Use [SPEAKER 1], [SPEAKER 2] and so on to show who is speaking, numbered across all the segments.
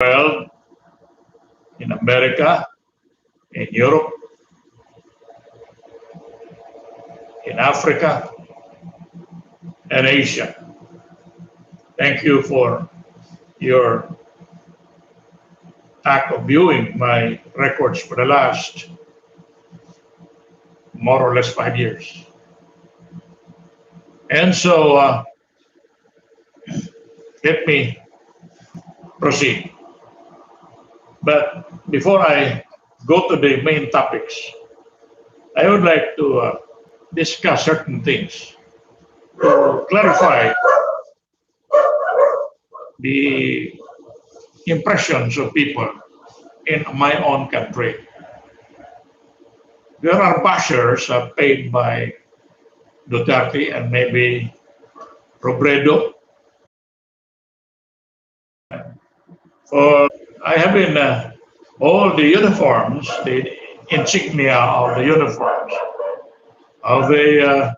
[SPEAKER 1] Well, in America, in Europe, in Africa, and Asia. Thank you for your act of viewing my records for the last more or less 5 years. And so let me proceed. But before I go to the main topics, I would like to discuss certain things to clarify the impressions of people in my own country. There are bashers paid by Duterte and maybe Robredo. For I have been all the uniforms, the insignia of the uniforms of the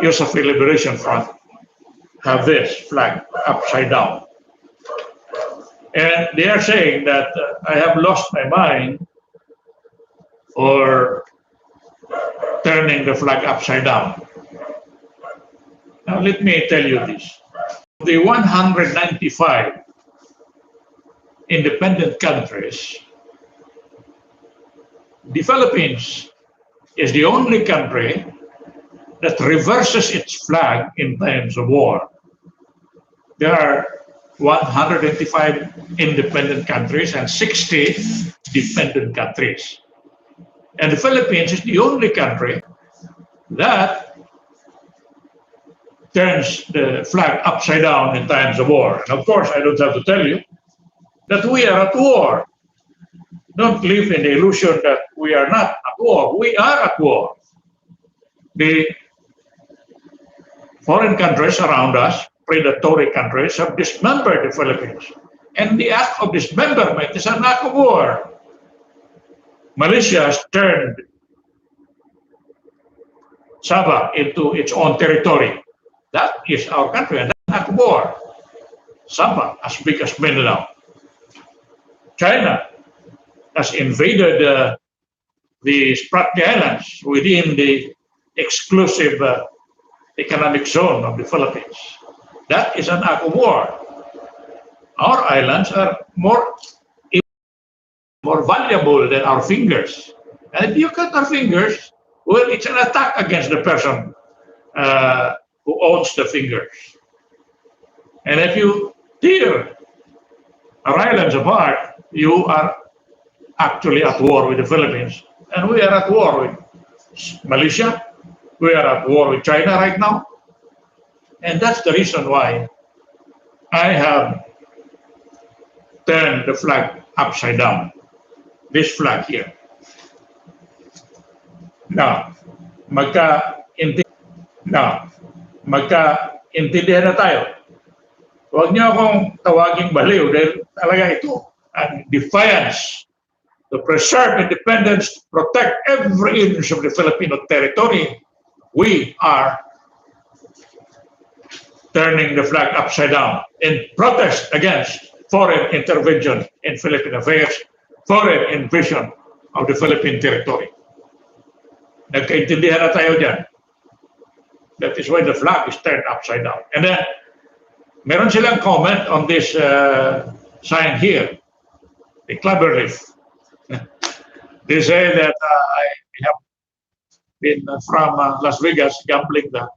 [SPEAKER 1] Yusuf Liberation Front have this flag upside down. And they are saying that I have lost my mind for turning the flag upside down. Now let me tell you this. The 195 independent countries, the Philippines is the only country that reverses its flag in times of war. There are 185 independent countries and 60 dependent countries. And the Philippines is the only country that turns the flag upside down in times of war. And of course, I don't have to tell you that we are at war. Don't live in the illusion that we are not at war. We are at war. The foreign countries around us, predatory countries, have dismembered the Philippines. And the act of dismemberment is an act of war. Malaysia has turned Sabah into its own territory. That is our country, and that's an act of war. Sabah, as big as Mindanao. China has invaded the Spratly Islands within the exclusive economic zone of the Philippines. That is an act of war. Our islands are more valuable than our fingers. And if you cut our fingers, well, it's an attack against the person who owns the fingers. And if you tear our islands apart, you are actually at war with the Philippines. And we are at war with Malaysia. We are at war with China right now. And that's the reason why I have turned the flag upside down. This flag here. Now, magkaintindihan na tayo. Huwag niyo akong tawaging baliw dahil talaga ito ang defiance to preserve independence, to protect every inch of the Filipino territory. We are turning the flag upside down in protest against foreign intervention in Philippine affairs, foreign invasion of the Philippine territory. Nagkaintindihan na tayo dyan. That is why the flag is turned upside down. And then, meron silang comment on this sign here, the clever leaf. They say that I have been from Las Vegas gambling that.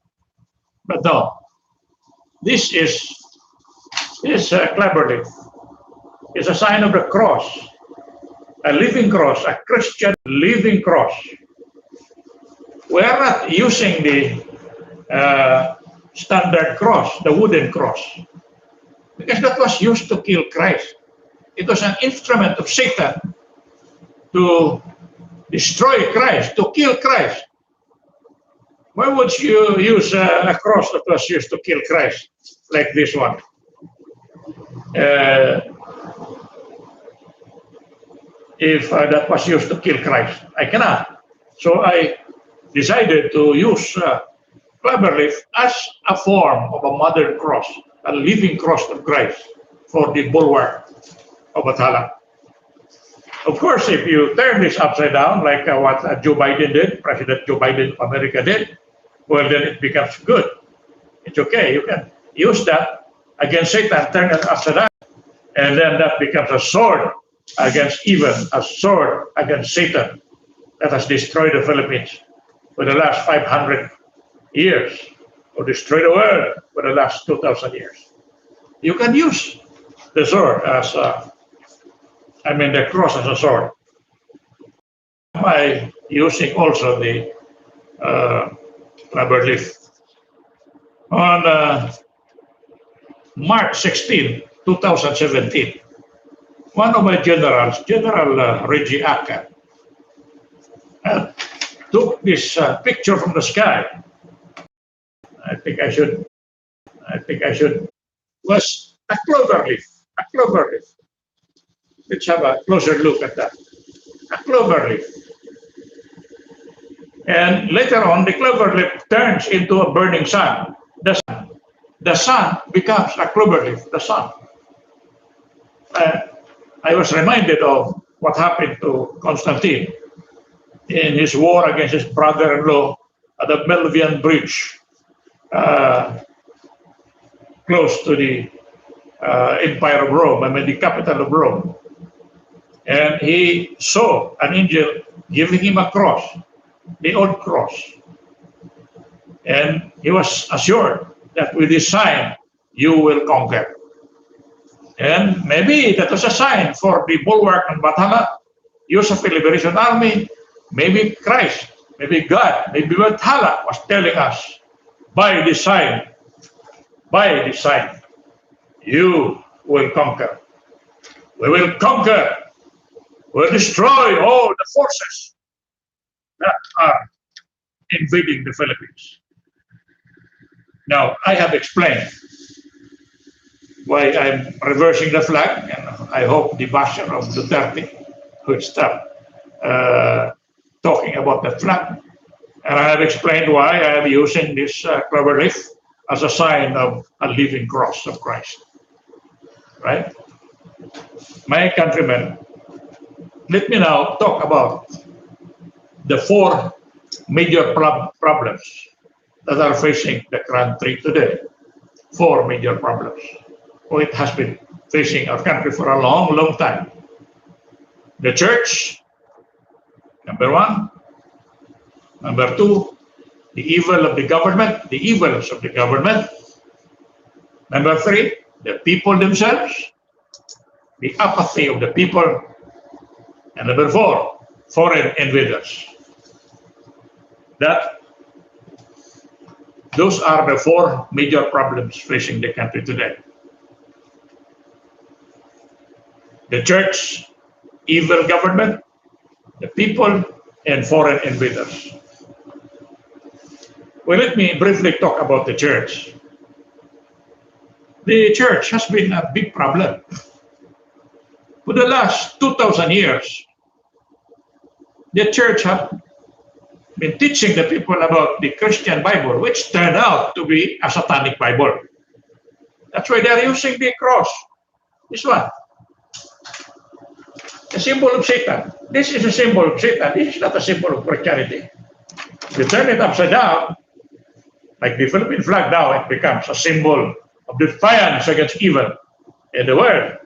[SPEAKER 1] But no, this clever leaf is a sign of the cross, a living cross, a Christian living cross. We are not using the standard cross, the wooden cross, because that was used to kill Christ. It was an instrument of Satan to destroy Christ, to kill Christ. Why would you use a cross that was used to kill Christ, like this one? If that was used to kill Christ, I cannot. So I decided to use clever leaf as a form of a modern cross, a living cross of Christ. for the bulwark of Atala. Of course, if you turn this upside down, like what Joe Biden did, President Joe Biden of America did, well, then it becomes good. It's okay. You can use that against Satan, turn it upside down, and then that becomes a sword against evil, a sword against Satan that has destroyed the Philippines for the last 500 years, or destroyed the world for the last 2,000 years. You can use the sword as the cross as a sword. By using also the rubber leaf. On March 16, 2017, one of my generals, General Reggie Acker, took this picture from the sky. I think I should, was a clover leaf, a clover leaf. Let's have a closer look at that. A clover leaf. And later on, the clover leaf turns into a burning sun. The sun becomes a clover leaf, the sun. I was reminded of what happened to Constantine in his war against his brother-in-law at the Melvian Bridge, close to the Empire of Rome, the capital of Rome. And he saw an angel giving him a cross, the old cross. And he was assured that with this sign, you will conquer. And maybe that was a sign for the bulwark and Bathala, Yusuf Liberation Army, maybe Christ, maybe God, maybe Bathala was telling us, by this sign, you will conquer. We will conquer. We'll destroy all the forces that are invading the Philippines. Now, I have explained why I'm reversing the flag, and I hope the basher of Duterte will stop talking about the flag. And I have explained why I am using this clover leaf as a sign of a living cross of Christ. Right? My countrymen, let me now talk about the four major problems that are facing the country today. Four major problems. Oh, it has been facing our country for a long, long time. The church, number one. Number two, the evil of the government, the evils of the government. Number three, the people themselves, the apathy of the people. And number four, foreign invaders. Those are the four major problems facing the country today. The church, evil government, the people, and foreign invaders. Well, let me briefly talk about the church. The church has been a big problem. For the last 2,000 years, the church has been teaching the people about the Christian Bible, which turned out to be a satanic Bible. That's why they're using the cross. This one. A symbol of Satan. This is a symbol of Satan. This is not a symbol of Christianity. If you turn it upside down, like the Philippine flag now, it becomes a symbol of defiance against evil in the world.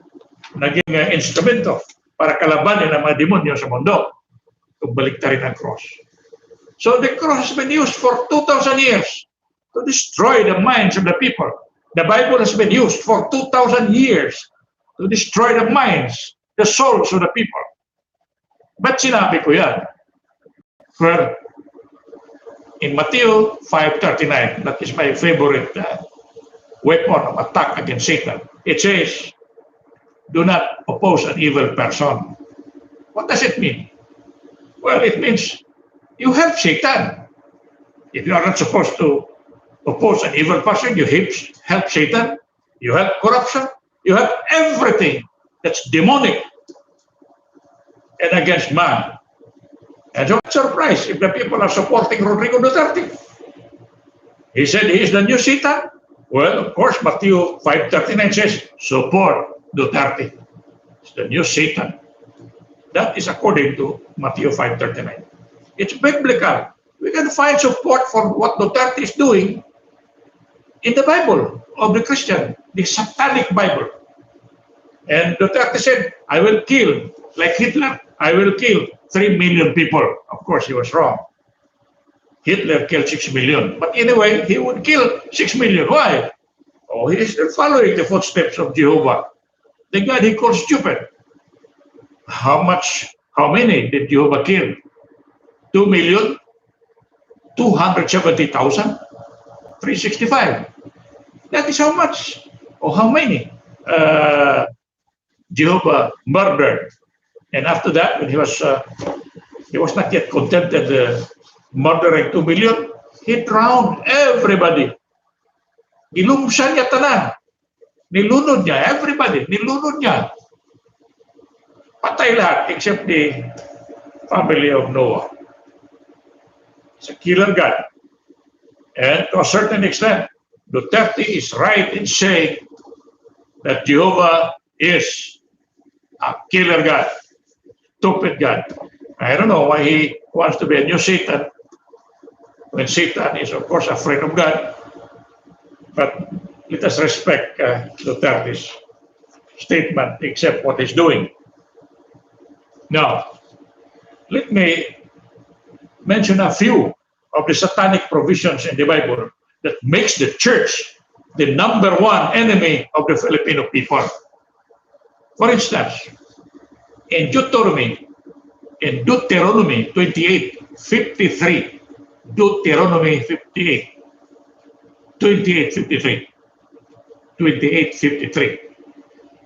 [SPEAKER 1] Naging instrumento para kalabanin ang mga demonyo sa mundo kung baliktarin ang cross. So the cross has been used for 2,000 years to destroy the minds of the people. The Bible has been used for 2,000 years to destroy the minds, the souls of the people. Ba't sinabi ko yan? Well, in Matthew 5:39, that is my favorite weapon of attack against Satan. It says, do not oppose an evil person. What does it mean? Well, it means you help Satan. If you are not supposed to oppose an evil person, you help Satan, you help corruption, you help everything that's demonic and against man. And so I'm surprised if the people are supporting Rodrigo Duterte. He said he is the new Satan. Well, of course, Matthew 5:39 says, support Duterte. It's the new Satan. That is according to Matthew 5:39. It's biblical. We can find support for what Duterte is doing in the Bible of the Christian, the satanic Bible. And Duterte said, I will kill, like Hitler, I will kill 3 million people. Of course, he was wrong. Hitler killed 6 million. But anyway, he would kill 6 million. Why? Oh, he is still following the footsteps of Jehovah, the God he called stupid. How many did Jehovah kill? 2,270,365. That is how much, or how many Jehovah murdered. And after that, when he was not yet contented murdering 2 million, he drowned everybody. Gilumsan niya tanan. Nilunod niya, everybody, nilunod niya. Patay lahat except the family of Noah. It's a killer God. And to a certain extent, Duterte is right in saying that Jehovah is a killer God, stupid God. I don't know why he wants to be a new Satan when Satan is, of course, afraid of God. But let us respect Duterte's statement, except what he's doing. Now, let me mention a few of the satanic provisions in the Bible that makes the church the number one enemy of the Filipino people. For instance, in Deuteronomy 28:53, Deuteronomy 28:53,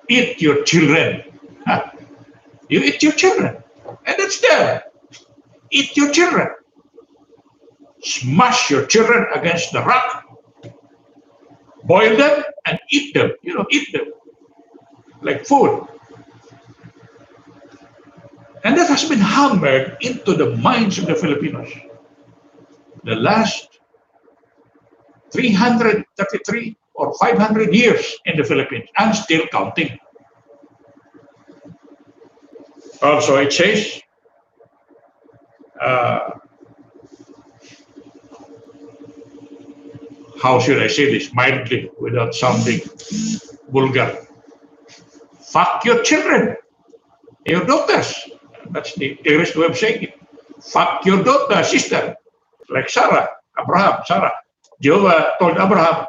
[SPEAKER 1] eat your children. Huh? You eat your children. And that's there. Eat your children. Smash your children against the rock. Boil them and eat them. Eat them like food. And that has been hammered into the minds of the Filipinos. The last 333 or 500 years in the Philippines, and still counting. Also, it says, how should I say this mildly without sounding vulgar? Fuck your children, your daughters. That's the terrorist way of saying it. Fuck your daughter, sister. Like Sarah. Jehovah told Abraham,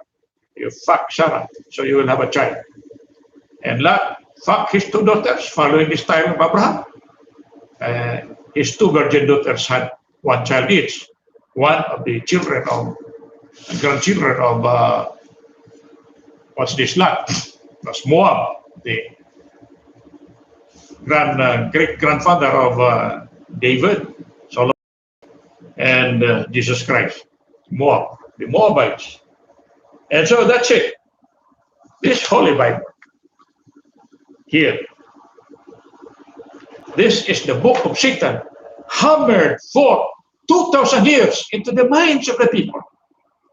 [SPEAKER 1] you fuck Sarah, so you will have a child. And Lot fucked his 2 daughters, following the style of Abraham. His 2 virgin daughters had 1 child each. One of the grandchildren of what's this Lot? That's Moab, the great grandfather of David, Solomon, and Jesus Christ. Moab, the Moabites. And so that's it. This Holy Bible here. This is the book of Satan, hammered for 2,000 years into the minds of the people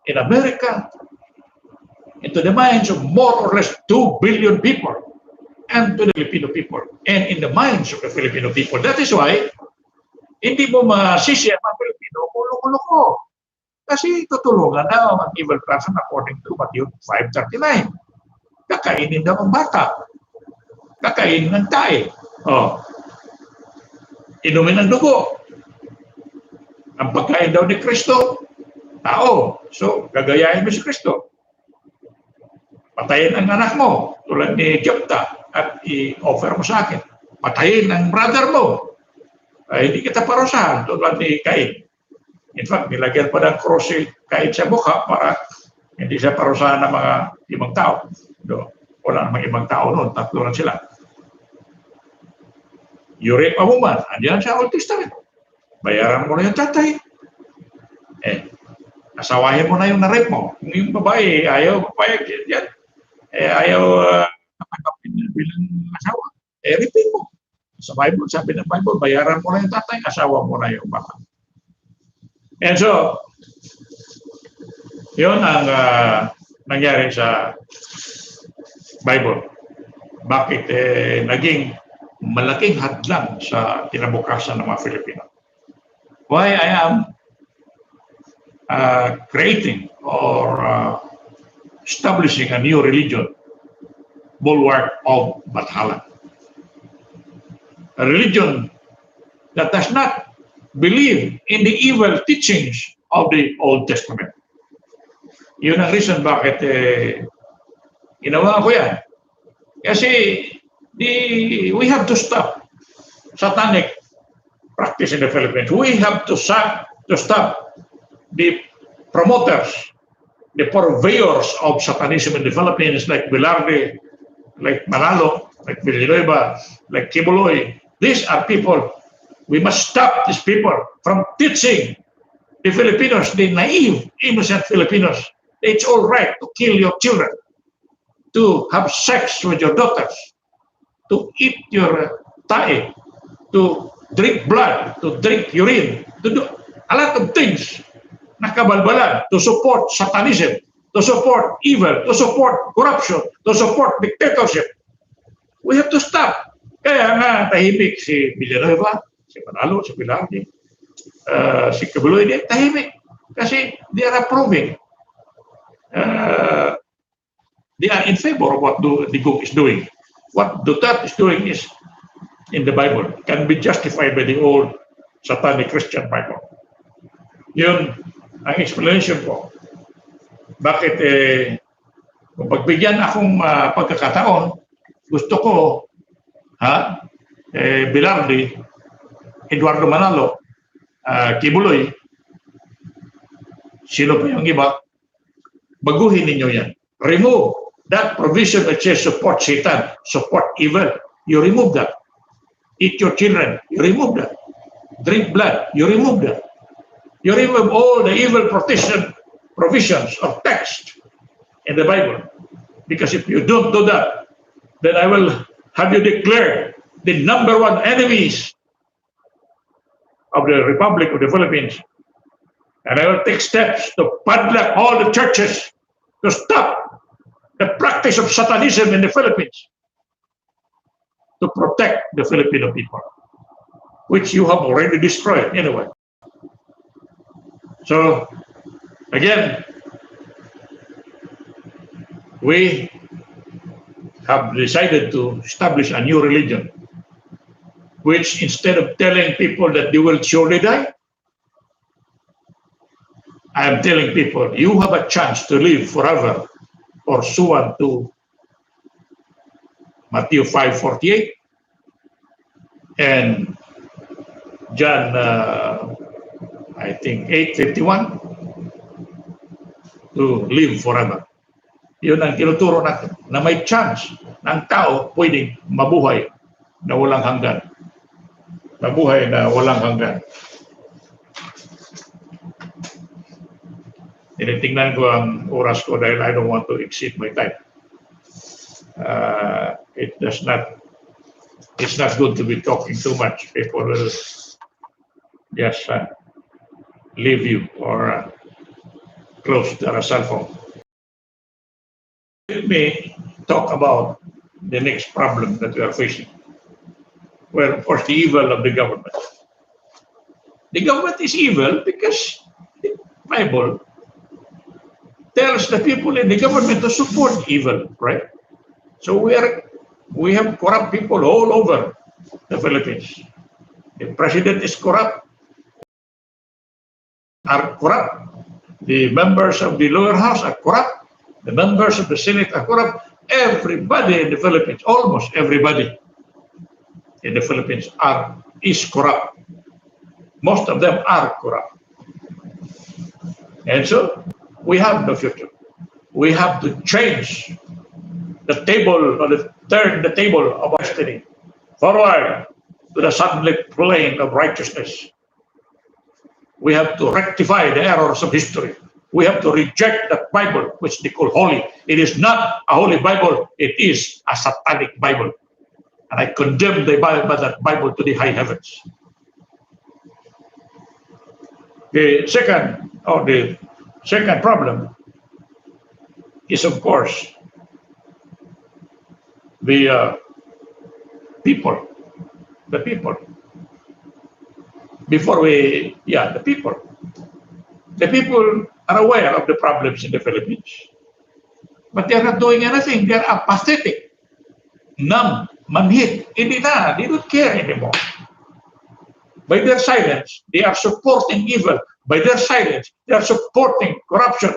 [SPEAKER 1] in America, into the minds of more or less 2 billion people, and to the Filipino people, and in the minds of the Filipino people. That is why, hindi mo masisi ang mga Filipino, ulo-ulo. Kasi tutulungan na ang evil person according to Matthew 5:39. Kakainin daw ang bata. Kakainin ng tae. Inumin ng dugo. Ang pagkain daw ni Kristo, tao. So, gagayahin mo si Kristo. Patayin ang anak mo, tulad ni Jepta, at i-offer mo sa akin. Patayin ang brother mo. Hindi kita parusahan, tulad ni Cain. In fact, nilagyan pa ng cross si Cain sa mukha para hindi siya parusahan ng mga ibang tao. Wala namang ibang tao noon, 3 lang sila. You rape a woman, andiyan sa Old Testament. Bayaran mo na yung tatay. Asawahin mo na yung na-rape mo. Kung yung babae, ayaw papayag yan. Ayaw kapagapin bilang asawa. Rapein mo. Sa Bible, sabi ng Bible, bayaran mo na yung tatay, asawa mo na yung baka. And so, yun ang nangyari sa Bible. bakit naging malaking hadlang sa kinabukasan ng mga Filipino. Why I am creating or establishing a new religion, bulwark of Bathala. A religion that does not believe in the evil teachings of the Old Testament. Yun ang reason bakit ginawa ko yan. Kasi we have to stop satanic practice in the Philippines. We have to stop the promoters, the purveyors of satanism in the Philippines, like Velarde, like Manalo, like Villanueva, like Kibuloy. These are people, we must stop these people from teaching the Filipinos, the naive, innocent Filipinos, it's all right to kill your children, to have sex with your daughters, to eat your tae, to drink blood, to drink urine, to do a lot of things na kabalbalan, to support satanism, to support evil, to support corruption, to support dictatorship. We have to stop. Kaya nga tahimik si Villanueva, si Manalo, si Velarde, si Kibuloy, tahimik. Kasi they are approving. They are in favor of what the Gug is doing. What Duterte is doing is in the Bible, can be justified by the old satanic Christian Bible. Yun ang explanation ko. Bakit kung pagbigyan akong pagkakataon, gusto ko Velarde, Eduardo Manalo, Kibuloy, sino pa yung iba, baguhin ninyo yan. Remove that provision that says support Satan, support evil. You remove that. Eat your children, you remove that. Drink blood, you remove that. You remove all the evil provisions of text in the Bible. Because if you don't do that, then I will have you declare the number one enemies of the Republic of the Philippines. And I will take steps to padlock all the churches to stop the practice of satanism in the Philippines, to protect the Filipino people, which you have already destroyed anyway. So, again, we have decided to establish a new religion, which instead of telling people that they will surely die, I am telling people, you have a chance to live forever, pursuant to Matthew 5:48 and John, I think 8:51, to live forever. Yun ang tinuturo natin, na may chance ng tao pwedeng mabuhay na walang hanggan. Mabuhay na walang hanggan. Tinitingnan ko ang oras ko dahil I don't want to exceed my time. It's not good to be talking too much. People will just leave you or close their cell phone. Let me talk about the next problem that we are facing. Well, of course, the evil of the government. The government is evil because the Bible tells the people in the government to support evil, right? So we have corrupt people all over the Philippines. The president is corrupt, are corrupt. The members of the lower house are corrupt. The members of the Senate are corrupt. Everybody in the Philippines, almost everybody in the Philippines is corrupt. Most of them are corrupt. And so we have no future. We have to change the table, or turn the table of destiny forward to the sunlit plane of righteousness. We have to rectify the errors of history. We have to reject that Bible, which they call holy. It is not a holy Bible. It is a satanic Bible. And I condemn that Bible to the high heavens. The second problem is, of course, the people, the people. Before we, yeah, the people. The people are aware of the problems in the Philippines, but they're not doing anything. They're apathetic, numb, manhid. Hindi na, they don't care anymore. By their silence, they are supporting evil. By their silence, they are supporting corruption.